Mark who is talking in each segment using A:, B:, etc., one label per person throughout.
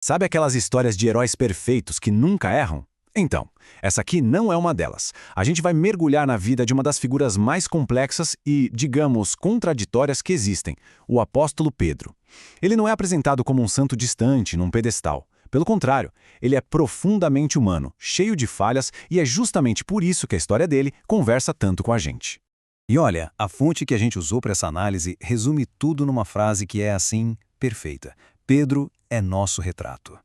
A: Sabe aquelas histórias de heróis perfeitos que nunca erram? Então, essa aqui não é uma delas. A gente vai mergulhar na vida de uma das figuras mais complexas e, digamos, contraditórias que existem, o apóstolo Pedro. Ele não é apresentado como um santo distante, num pedestal. Pelo contrário, ele é profundamente humano, cheio de falhas, e é justamente por isso que a história dele conversa tanto com a gente.
B: E olha, a fonte que a gente usou para essa análise resume tudo numa frase que é, assim, perfeita. Pedro é nosso retrato.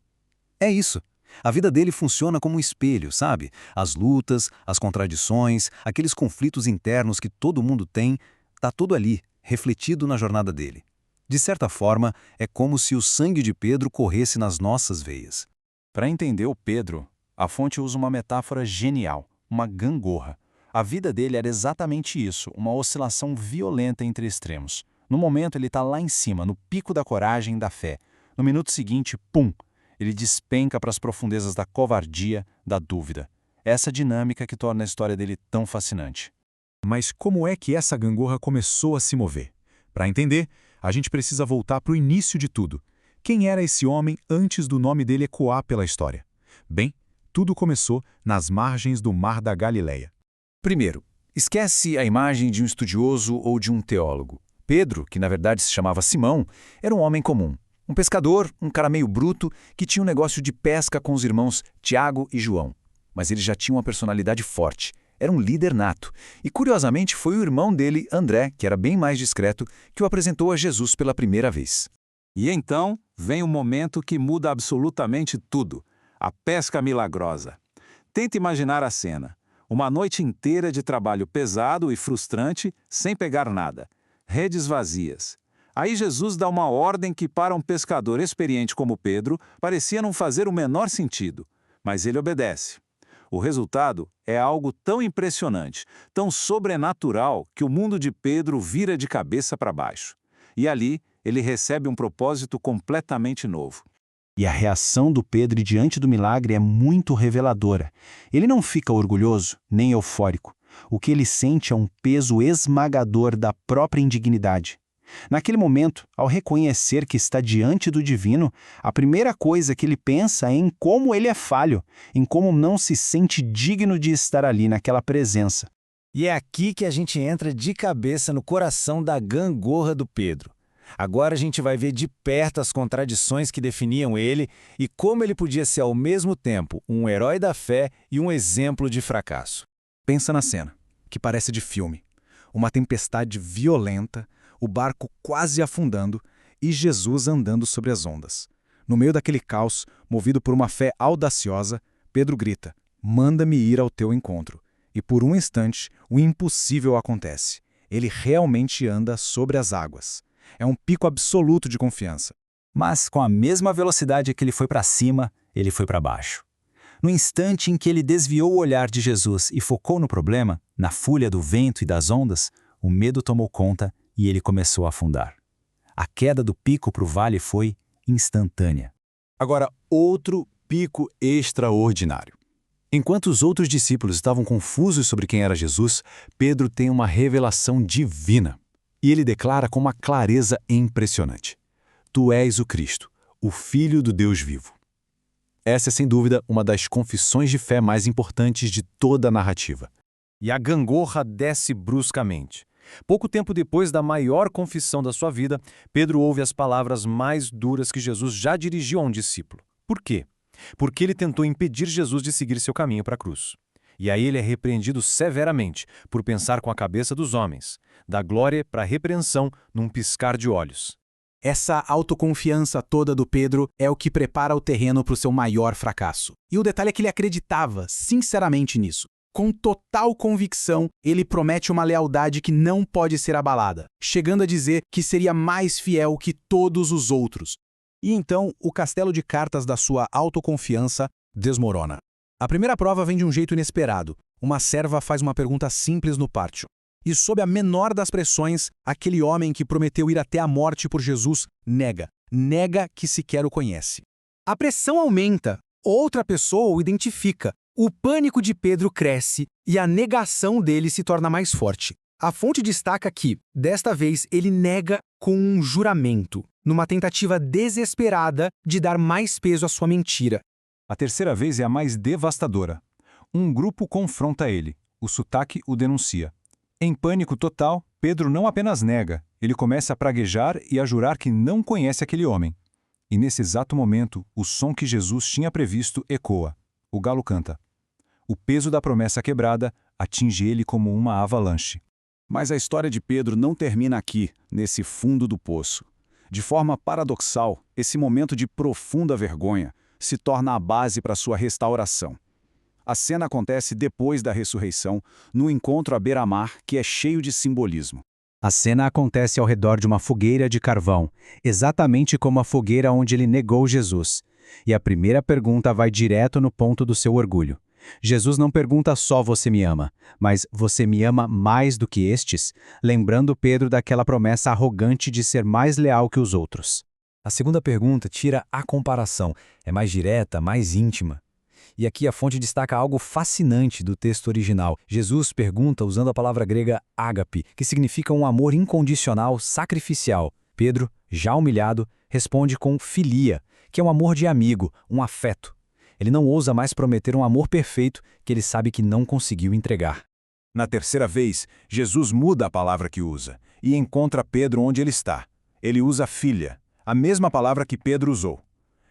B: É isso. A vida dele funciona como um espelho, sabe? As lutas, as contradições, aqueles conflitos internos que todo mundo tem, tá tudo ali, refletido na jornada dele. De certa forma, é como se o sangue de Pedro corresse nas nossas veias.
C: Para entender o Pedro, a fonte usa uma metáfora genial, uma gangorra. A vida dele era exatamente isso, uma oscilação violenta entre extremos. No momento ele está lá em cima, no pico da coragem e da fé. No minuto seguinte, pum! Ele despenca para as profundezas da covardia, da dúvida. Essa dinâmica que torna a história dele tão fascinante.
D: Mas como é que essa gangorra começou a se mover? Para entender, a gente precisa voltar para o início de tudo. Quem era esse homem antes do nome dele ecoar pela história? Bem, tudo começou nas margens do Mar da Galileia.
A: Primeiro, esquece a imagem de um estudioso ou de um teólogo. Pedro, que na verdade se chamava Simão, era um homem comum. Um pescador, um cara meio bruto, que tinha um negócio de pesca com os irmãos Tiago e João. Mas ele já tinha uma personalidade forte. Era um líder nato. E curiosamente foi o irmão dele, André, que era bem mais discreto, que o apresentou a Jesus pela primeira vez.
E: E então vem um momento que muda absolutamente tudo. A pesca milagrosa. Tenta imaginar a cena. Uma noite inteira de trabalho pesado e frustrante, sem pegar nada. Redes vazias. Aí Jesus dá uma ordem que para um pescador experiente como Pedro parecia não fazer o menor sentido, mas ele obedece. O resultado é algo tão impressionante, tão sobrenatural, que o mundo de Pedro vira de cabeça para baixo. E ali ele recebe um propósito completamente novo.
B: E a reação do Pedro diante do milagre é muito reveladora. Ele não fica orgulhoso, nem eufórico. O que ele sente é um peso esmagador da própria indignidade. Naquele momento, ao reconhecer que está diante do divino, a primeira coisa que ele pensa é em como ele é falho, em como não se sente digno de estar ali naquela presença.
F: E é aqui que a gente entra de cabeça no coração da gangorra do Pedro. Agora a gente vai ver de perto as contradições que definiam ele e como ele podia ser ao mesmo tempo um herói da fé e um exemplo de fracasso.
D: Pensa na cena, que parece de filme. Uma tempestade violenta, o barco quase afundando e Jesus andando sobre as ondas. No meio daquele caos, movido por uma fé audaciosa, Pedro grita: "Manda-me ir ao teu encontro." E por um instante, o impossível acontece. Ele realmente anda sobre as águas. É um pico absoluto de confiança.
B: Mas com a mesma velocidade que ele foi para cima, ele foi para baixo. No instante em que ele desviou o olhar de Jesus e focou no problema, na fúria do vento e das ondas, o medo tomou conta e ele começou a afundar. A queda do pico para o vale foi instantânea.
A: Agora, outro pico extraordinário. Enquanto os outros discípulos estavam confusos sobre quem era Jesus, Pedro tem uma revelação divina. E ele declara com uma clareza impressionante: "Tu és o Cristo, o Filho do Deus vivo." Essa é, sem dúvida, uma das confissões de fé mais importantes de toda a narrativa.
C: E a gangorra desce bruscamente. Pouco tempo depois da maior confissão da sua vida, Pedro ouve as palavras mais duras que Jesus já dirigiu a um discípulo. Por quê? Porque ele tentou impedir Jesus de seguir seu caminho para a cruz. E aí ele é repreendido severamente por pensar com a cabeça dos homens, da glória para a repreensão num piscar de olhos.
G: Essa autoconfiança toda do Pedro é o que prepara o terreno para o seu maior fracasso. E o detalhe é que ele acreditava sinceramente nisso. Com total convicção, ele promete uma lealdade que não pode ser abalada, chegando a dizer que seria mais fiel que todos os outros. E então, o castelo de cartas da sua autoconfiança desmorona. A primeira prova vem de um jeito inesperado. Uma serva faz uma pergunta simples no pátio. E sob a menor das pressões, aquele homem que prometeu ir até a morte por Jesus nega que sequer o conhece. A pressão aumenta, outra pessoa o identifica. O pânico de Pedro cresce e a negação dele se torna mais forte. A fonte destaca que, desta vez, ele nega com um juramento. numa tentativa desesperada de dar mais peso à sua mentira.
B: A terceira vez é a mais devastadora. Um grupo confronta ele. O sotaque o denuncia. Em pânico total, Pedro não apenas nega, ele começa a praguejar e a jurar que não conhece aquele homem. E nesse exato momento, o som que Jesus tinha previsto ecoa. O galo canta. O peso da promessa quebrada atinge ele como uma avalanche.
A: Mas a história de Pedro não termina aqui, nesse fundo do poço. De forma paradoxal, esse momento de profunda vergonha se torna a base para sua restauração. A cena acontece depois da ressurreição, no encontro à beira-mar, que é cheio de simbolismo.
B: A cena acontece ao redor de uma fogueira de carvão, exatamente como a fogueira onde ele negou Jesus. E a primeira pergunta vai direto no ponto do seu orgulho. Jesus não pergunta só "você me ama", mas "você me ama mais do que estes?", lembrando Pedro daquela promessa arrogante de ser mais leal que os outros. A segunda pergunta tira a comparação, é mais direta, mais íntima. E aqui a fonte destaca algo fascinante do texto original. Jesus pergunta usando a palavra grega ágape, que significa um amor incondicional, sacrificial. Pedro, já humilhado, responde com filia, que é um amor de amigo, um afeto. Ele não ousa mais prometer um amor perfeito que ele sabe que não conseguiu entregar.
A: Na terceira vez, Jesus muda a palavra que usa e encontra Pedro onde ele está. Ele usa filha, a mesma palavra que Pedro usou.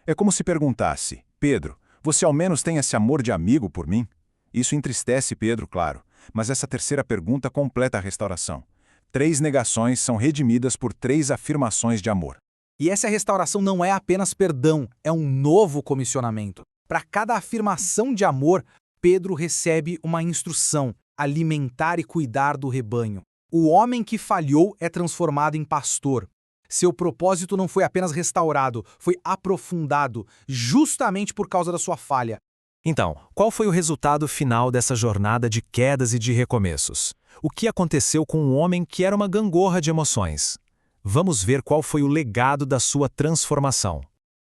A: É como se perguntasse: Pedro, você ao menos tem esse amor de amigo por mim? Isso entristece Pedro, claro, mas essa terceira pergunta completa a restauração. 3 negações são redimidas por 3 afirmações de amor.
G: E essa restauração não é apenas perdão, é um novo comissionamento. Para cada afirmação de amor, Pedro recebe uma instrução: alimentar e cuidar do rebanho. O homem que falhou é transformado em pastor. Seu propósito não foi apenas restaurado, foi aprofundado, justamente por causa da sua falha.
C: Então, qual foi o resultado final dessa jornada de quedas e de recomeços? O que aconteceu com um homem que era uma gangorra de emoções? Vamos ver qual foi o legado da sua transformação.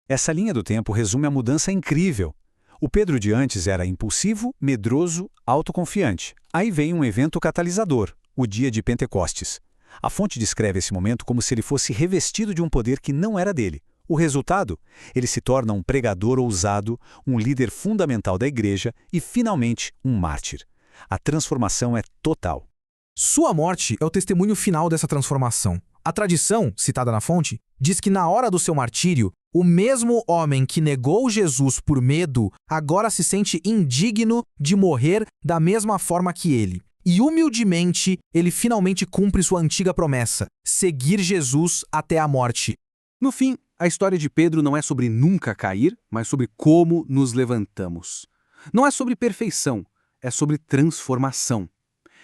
B: Essa linha do tempo resume a mudança incrível. O Pedro de antes era impulsivo, medroso, autoconfiante. Aí vem um evento catalisador, o dia de Pentecostes. A fonte descreve esse momento como se ele fosse revestido de um poder que não era dele. O resultado? Ele se torna um pregador ousado, um líder fundamental da igreja e, finalmente, um mártir. A transformação é total.
G: Sua morte é o testemunho final dessa transformação. A tradição, citada na fonte, diz que na hora do seu martírio, o mesmo homem que negou Jesus por medo agora se sente indigno de morrer da mesma forma que ele. E humildemente, ele finalmente cumpre sua antiga promessa: seguir Jesus até a morte.
H: No fim, a história de Pedro não é sobre nunca cair, mas sobre como nos levantamos. Não é sobre perfeição, é sobre transformação.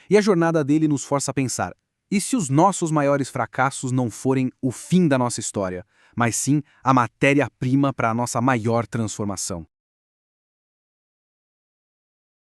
H: E a jornada dele nos força a pensar: e se os nossos maiores fracassos não forem o fim da nossa história, mas sim a matéria-prima para a nossa maior transformação?